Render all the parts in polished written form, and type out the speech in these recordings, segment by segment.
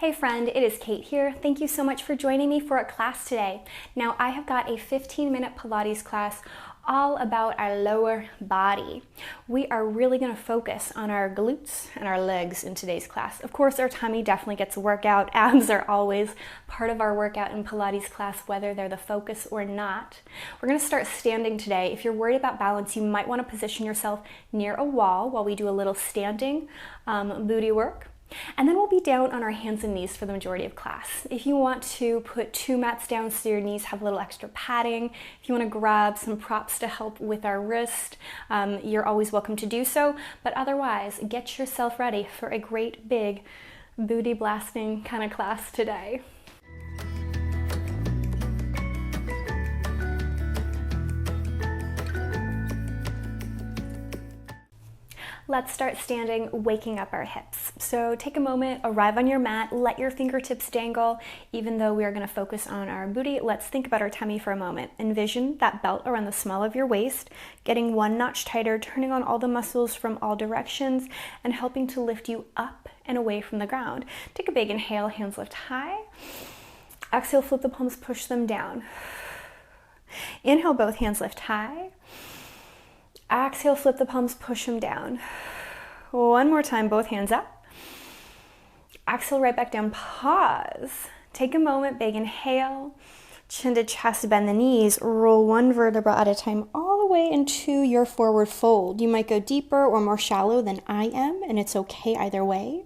Hey friend, it is Kate here. Thank you so much for joining me for a class today. Now I have got a 15-minute Pilates class all about our lower body. We are really going to focus on our glutes and our legs in today's class. Of course, our tummy definitely gets a workout. Abs are always part of our workout in Pilates class, whether they're the focus or not. We're going to start standing today. If you're worried about balance, you might want to position yourself near a wall while we do a little standing booty work. And then we'll be down on our hands and knees for the majority of class. If you want to put 2 mats down so your knees have a little extra padding, if you want to grab some props to help with our wrist, you're always welcome to do so. But otherwise, get yourself ready for a great big booty blasting kind of class today. Let's start standing, waking up our hips. So take a moment, arrive on your mat, let your fingertips dangle. Even though we are going to focus on our booty, let's think about our tummy for a moment. Envision that belt around the small of your waist, getting 1 notch tighter, turning on all the muscles from all directions, and helping to lift you up and away from the ground. Take a big inhale, hands lift high. Exhale, flip the palms, push them down. Inhale, both hands lift high. Exhale, flip the palms, push them down. One more time, both hands up. Exhale, right back down, pause. Take a moment, big inhale. Chin to chest, bend the knees. Roll 1 vertebra at a time all the way into your forward fold. You might go deeper or more shallow than I am, and it's okay either way.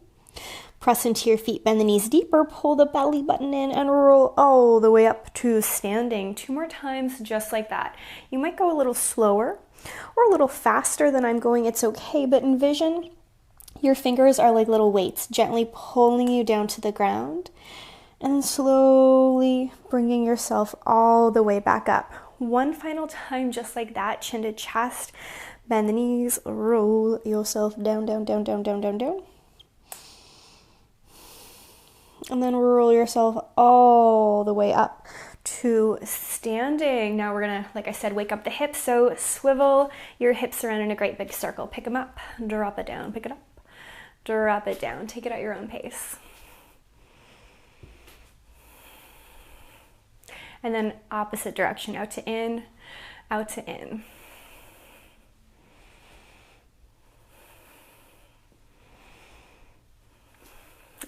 Press into your feet, bend the knees deeper, pull the belly button in, and roll all the way up to standing. 2 more times, just like that. You might go a little slower or a little faster than I'm going, it's okay, but envision your fingers are like little weights, gently pulling you down to the ground and slowly bringing yourself all the way back up. 1 final time, just like that, chin to chest, bend the knees, roll yourself down, down, down, down, down, down, down. And then roll yourself all the way up to standing. Now we're gonna, like I said, wake up the hips. So swivel your hips around in a great big circle. Pick them up, drop it down, pick it up, drop it down. Take it at your own pace. And then opposite direction, out to in, out to in.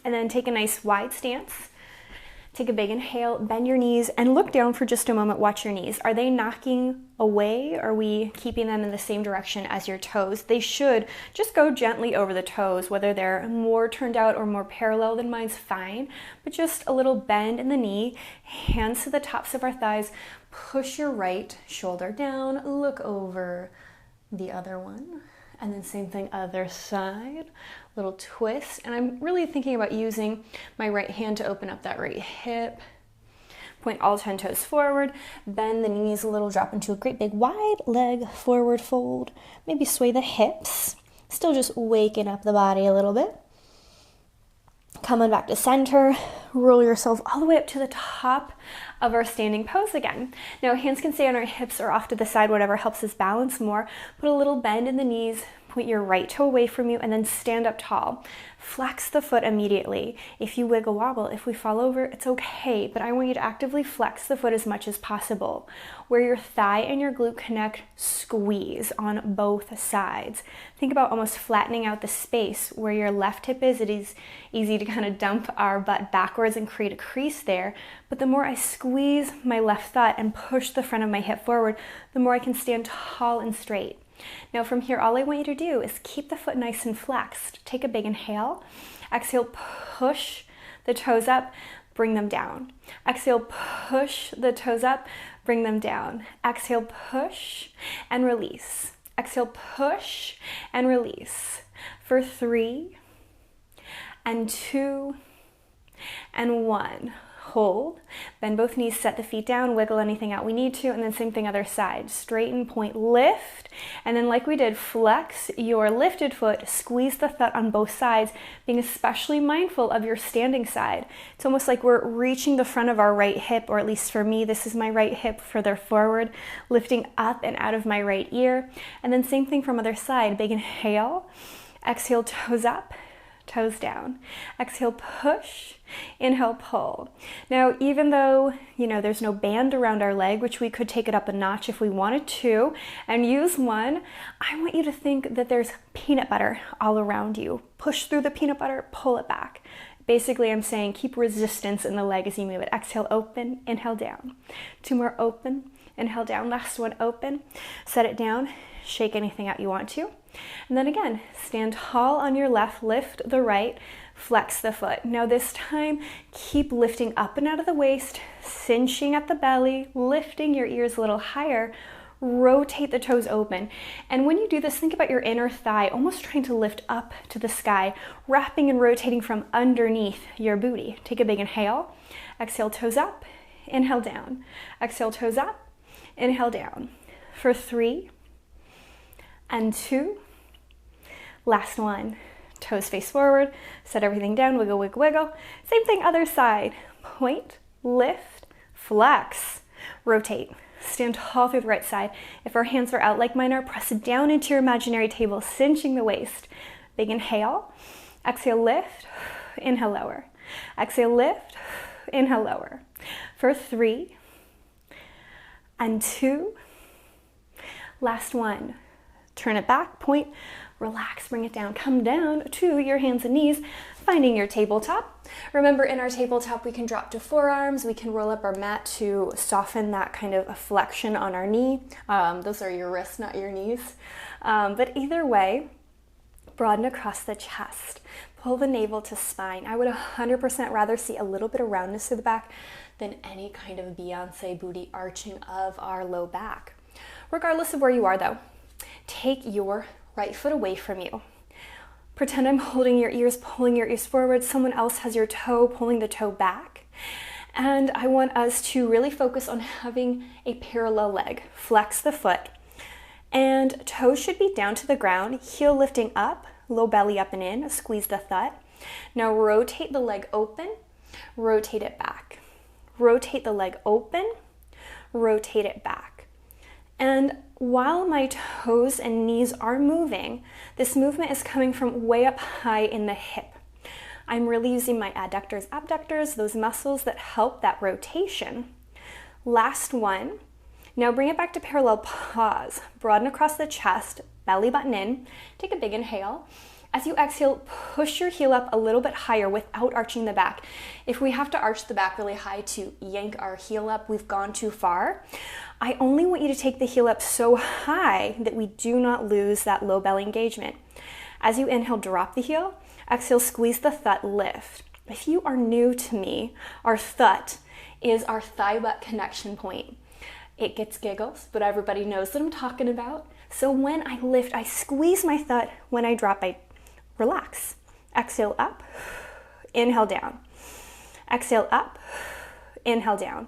And then take a nice wide stance. Take a big inhale, bend your knees, and look down for just a moment. Watch your knees. Are they knocking away? Are we keeping them in the same direction as your toes? They should just go gently over the toes, whether they're more turned out or more parallel than mine's fine, but just a little bend in the knee, hands to the tops of our thighs, push your right shoulder down, look over the other one. And then same thing, other side, little twist. And I'm really thinking about using my right hand to open up that right hip. Point all 10 toes forward, bend the knees a little, drop into a great big wide leg forward fold. Maybe sway the hips, still just waking up the body a little bit. Coming back to center, roll yourself all the way up to the top of our standing pose again. Now hands can stay on our hips or off to the side, whatever helps us balance more. Put a little bend in the knees, point your right toe away from you, and then stand up tall. Flex the foot immediately. If you wiggle wobble, if we fall over, it's okay, but I want you to actively flex the foot as much as possible. Where your thigh and your glute connect, squeeze on both sides. Think about almost flattening out the space where your left hip is. It is easy to kind of dump our butt backwards and create a crease there, but the more I squeeze my left thigh and push the front of my hip forward, the more I can stand tall and straight. Now from here, all I want you to do is keep the foot nice and flexed. Take a big inhale. Exhale, push the toes up, bring them down. Exhale, push the toes up, bring them down. Exhale, push and release. Exhale, push and release. For 3 and 2 and 1. Hold, bend both knees, set the feet down, wiggle anything out we need to, and then same thing other side. Straighten, point, lift, and then like we did, flex your lifted foot, squeeze the foot on both sides, being especially mindful of your standing side. It's almost like we're reaching the front of our right hip, or at least for me, this is my right hip further forward, lifting up and out of my right ear. And then same thing from other side, big inhale, exhale, toes up, toes down. Exhale, push. Inhale, pull. Now, even though, there's no band around our leg, which we could take it up a notch if we wanted to, and use one, I want you to think that there's peanut butter all around you. Push through the peanut butter, pull it back. Basically, I'm saying keep resistance in the leg as you move it. Exhale, open, inhale, down. 2 more, open, inhale, down. Last one, open. Set it down, shake anything out you want to. And then again, stand tall on your left, lift the right, flex the foot. Now this time, keep lifting up and out of the waist, cinching at the belly, lifting your ears a little higher, rotate the toes open. And when you do this, think about your inner thigh, almost trying to lift up to the sky, wrapping and rotating from underneath your booty. Take a big inhale, exhale, toes up, inhale, down. Exhale, toes up, inhale, down. For 3 and 2, last one. Toes face forward, set everything down, wiggle, wiggle, wiggle. Same thing, other side. Point, lift, flex, rotate. Stand tall through the right side. If our hands are out like mine are, press down into your imaginary table, cinching the waist. Big inhale. Exhale, lift. Inhale, lower. Exhale, lift. Inhale, lower. For 3 and 2. Last one. Turn it back, point, relax, bring it down. Come down to your hands and knees, finding your tabletop. Remember, in our tabletop, we can drop to forearms. We can roll up our mat to soften that kind of flexion on our knee. Those are your wrists, not your knees. But either way, broaden across the chest. Pull the navel to spine. I would 100% rather see a little bit of roundness through the back than any kind of Beyonce booty arching of our low back. Regardless of where you are though, take your right foot away from you. Pretend I'm holding your ears, pulling your ears forward. Someone else has your toe, pulling the toe back. And I want us to really focus on having a parallel leg. Flex the foot. And toes should be down to the ground, heel lifting up, low belly up and in, squeeze the thigh. Now rotate the leg open, rotate it back. Rotate the leg open, rotate it back. And while my toes and knees are moving, this movement is coming from way up high in the hip. I'm really using my adductors, abductors, those muscles that help that rotation. Last one. Now bring it back to parallel, pause. Broaden across the chest, belly button in. Take a big inhale. As you exhale, push your heel up a little bit higher without arching the back. If we have to arch the back really high to yank our heel up, we've gone too far. I only want you to take the heel up so high that we do not lose that low belly engagement. As you inhale, drop the heel. Exhale, squeeze the thud, lift. If you are new to me, our thud is our thigh-butt connection point. It gets giggles, but everybody knows what I'm talking about. So when I lift, I squeeze my thud. When I drop, I relax. Exhale up, inhale down. Exhale up, inhale down.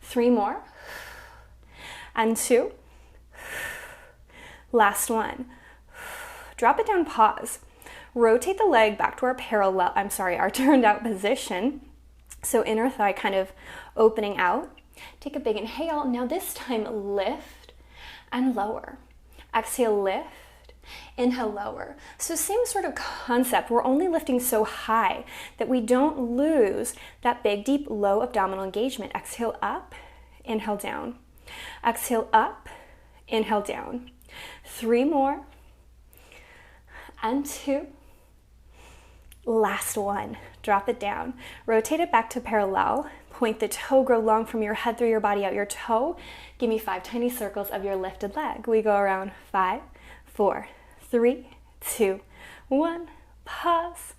3 more. And 2. Last one. Drop it down, pause. Rotate the leg back to our turned out position. So inner thigh kind of opening out. Take a big inhale. Now this time lift and lower. Exhale, lift. Inhale, lower. So same sort of concept. We're only lifting so high that we don't lose that big, deep, low abdominal engagement. Exhale up, inhale down. Exhale up, inhale down. 3 more. And 2. Last one. Drop it down. Rotate it back to parallel. Point the toe, grow long from your head through your body out your toe. Give me 5 tiny circles of your lifted leg. We go around 5, 4, 3, 2, 1. Pause.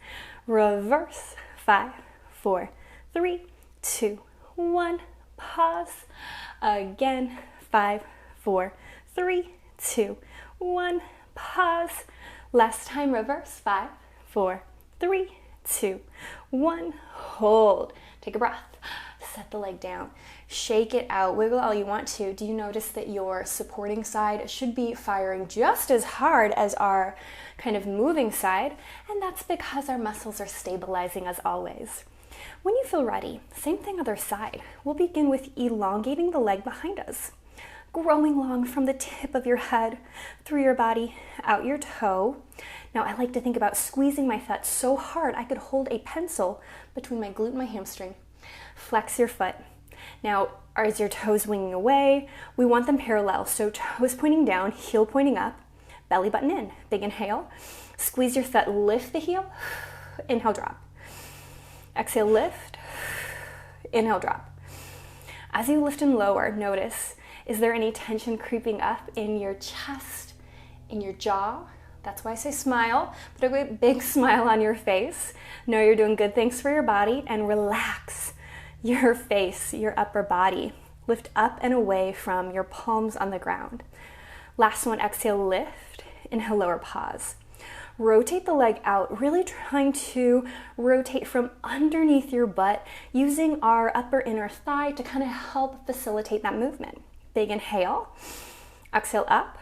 Reverse. 5, 4, 3, 2, 1. Pause. Again. 5, 4, 3, 2, 1. Pause. Last time, reverse. 5, 4, 3, 2, 1. Hold. Take a breath. Set the leg down. Shake it out. Wiggle all you want to. Do you notice that your supporting side should be firing just as hard as our kind of moving side? And that's because our muscles are stabilizing as always. When you feel ready, same thing other side. We'll begin with elongating the leg behind us. growing long from the tip of your head, through your body, out your toe. Now I like to think about squeezing my foot so hard I could hold a pencil between my glute and my hamstring. Flex your foot. Now, as your toes winging away, we want them parallel. So toes pointing down, heel pointing up, belly button in. Big inhale. Squeeze your foot, lift the heel. Inhale, drop. Exhale, lift. Inhale, drop. As you lift and lower, notice, is there any tension creeping up in your chest, in your jaw? That's why I say smile. Put a big smile on your face. Know you're doing good things for your body, and relax your face, your upper body. Lift up and away from your palms on the ground. Last one, exhale, lift. Inhale, lower, pause. Rotate the leg out, really trying to rotate from underneath your butt, using our upper inner thigh to kind of help facilitate that movement. Big inhale. Exhale, up.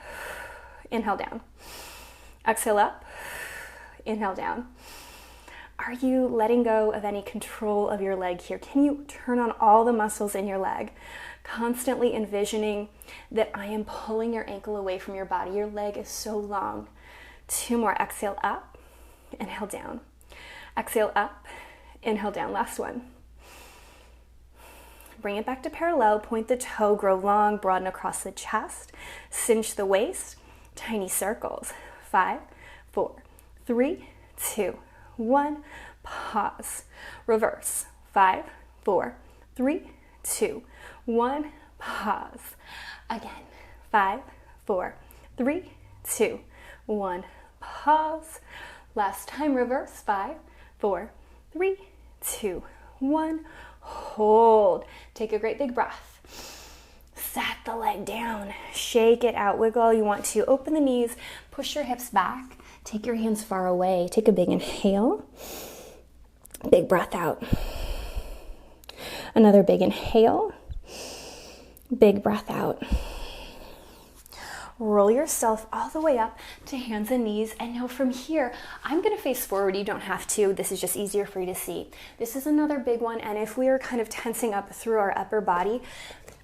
Inhale, down. Exhale, up. Inhale, down. Are you letting go of any control of your leg here? Can you turn on all the muscles in your leg? Constantly envisioning that I am pulling your ankle away from your body. Your leg is so long. 2 more. Exhale, up. Inhale, down. Exhale, up. Inhale, down. Last one. Bring it back to parallel. Point the toe, grow long, broaden across the chest. Cinch the waist. Tiny circles. 5, 4, 3, 2, 1. Pause. Reverse. 5, 4, 3, 2, 1. Pause. Again. 5, 4, 3, 2, 1. Pause. Last time. Reverse. 5, 4, 3, 2, 1. Hold. Take a great big breath. Set the leg down. Shake it out. Wiggle. You want to open the knees. Push your hips back. Take your hands far away. Take a big inhale. Big breath out. Another big inhale. Big breath out. Roll yourself all the way up to hands and knees. And now from here, I'm going to face forward. You don't have to. This is just easier for you to see. This is another big one. And if we are kind of tensing up through our upper body,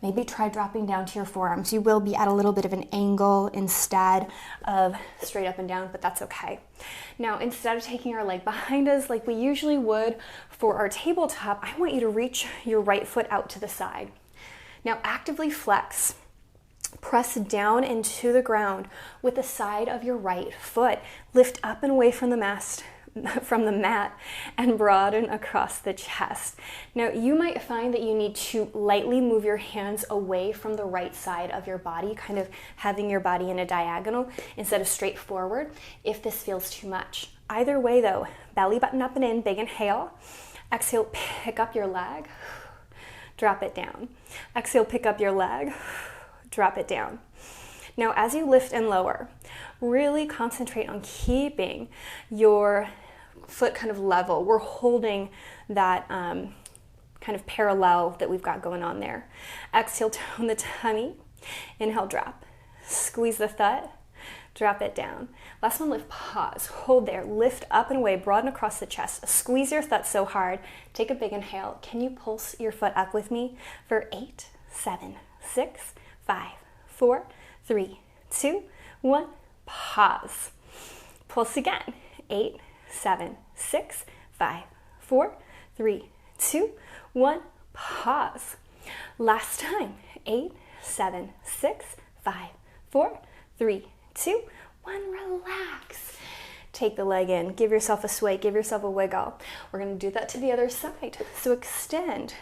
maybe try dropping down to your forearms. You will be at a little bit of an angle instead of straight up and down, but that's okay. Now, instead of taking our leg behind us like we usually would for our tabletop, I want you to reach your right foot out to the side. Now, actively flex. Press down into the ground with the side of your right foot. Lift up and away from the mat and broaden across the chest. Now, you might find that you need to lightly move your hands away from the right side of your body, kind of having your body in a diagonal instead of straight forward if this feels too much. Either way though, belly button up and in, big inhale. Exhale, pick up your leg, drop it down. Exhale, pick up your leg, drop it down. Now, as you lift and lower, really concentrate on keeping your foot kind of level. We're holding that kind of parallel that we've got going on there. Exhale, tone the tummy. Inhale, drop. Squeeze the thud. Drop it down. Last one, lift, pause. Hold there. Lift up and away. Broaden across the chest. Squeeze your thud so hard. Take a big inhale. Can you pulse your foot up with me for 8, 7, 6, 5, 4, 3, 2, 1. Pause. Pulse again. 8, 7, 6, 5, 4, 3, 2, 1. Pause. Last time. 8, 7, 6, 5, 4, 3, 2, 1. Relax. Take the leg in. Give yourself a sway. Give yourself a wiggle. We're going to do that to the other side. So extend.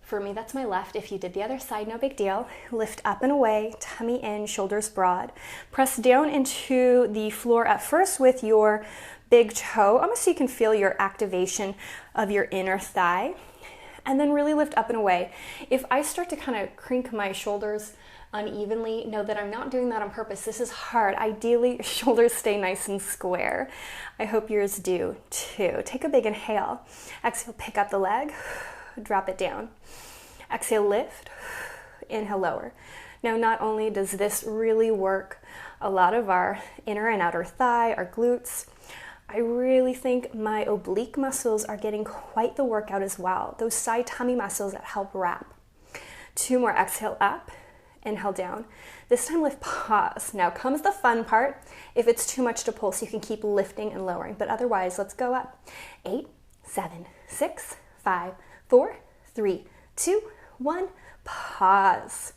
For me, that's my left. If you did the other side, no big deal. Lift up and away, tummy in, shoulders broad. Press down into the floor at first with your big toe, almost so you can feel your activation of your inner thigh. And then really lift up and away. If I start to kind of crink my shoulders unevenly, know that I'm not doing that on purpose. This is hard. Ideally, your shoulders stay nice and square. I hope yours do too. Take a big inhale. Exhale, pick up the leg. Drop it down. Exhale, lift. Inhale, lower. Now, not only does this really work a lot of our inner and outer thigh, our glutes, I really think my oblique muscles are getting quite the workout as well. Those side tummy muscles that help wrap. 2 more. Exhale, up. inhale down. This time lift, pause. Now comes the fun part. If it's too much to pull, so you can keep lifting and lowering, but otherwise, let's go up. 8, 7, 6, 5, 4, 3, 2, 1, pause.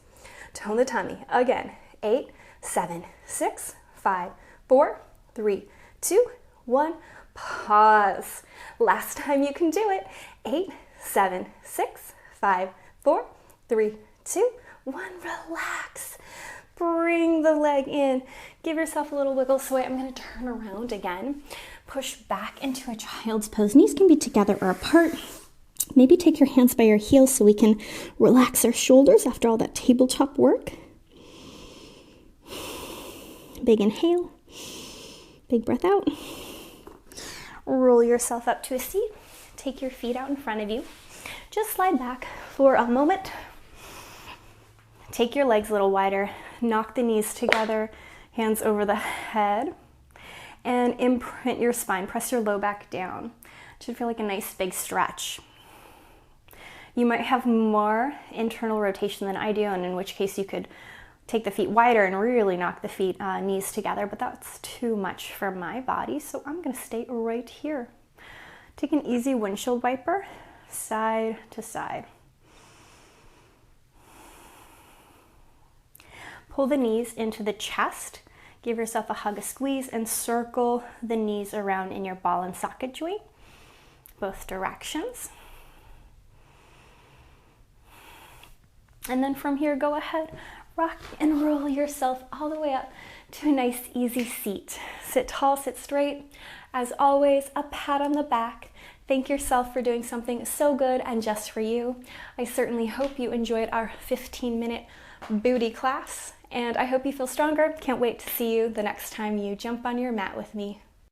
Tone the tummy. Again, 8, 7, 6, 5, 4, 3, 2, 1, pause. Last time you can do it. 8, 7, 6, 5, 4, 3, 2, 1, relax. Bring the leg in. Give yourself a little wiggle. So I'm going to turn around again. Push back into a child's pose. Knees can be together or apart. Maybe take your hands by your heels so we can relax our shoulders after all that tabletop work. Big inhale. Big breath out. Roll yourself up to a seat. Take your feet out in front of you. Just slide back for a moment. Take your legs a little wider. Knock the knees together. Hands over the head. And imprint your spine. Press your low back down. It should feel like a nice big stretch. You might have more internal rotation than I do, and in which case you could take the feet wider and really knock the knees together, but that's too much for my body, so I'm going to stay right here. Take an easy windshield wiper, side to side. Pull the knees into the chest. Give yourself a hug, a squeeze, and circle the knees around in your ball and socket joint, both directions. And then from here, go ahead, rock and roll yourself all the way up to a nice, easy seat. Sit tall, sit straight. As always, a pat on the back. Thank yourself for doing something so good and just for you. I certainly hope you enjoyed our 15-minute booty class, and I hope you feel stronger. Can't wait to see you the next time you jump on your mat with me.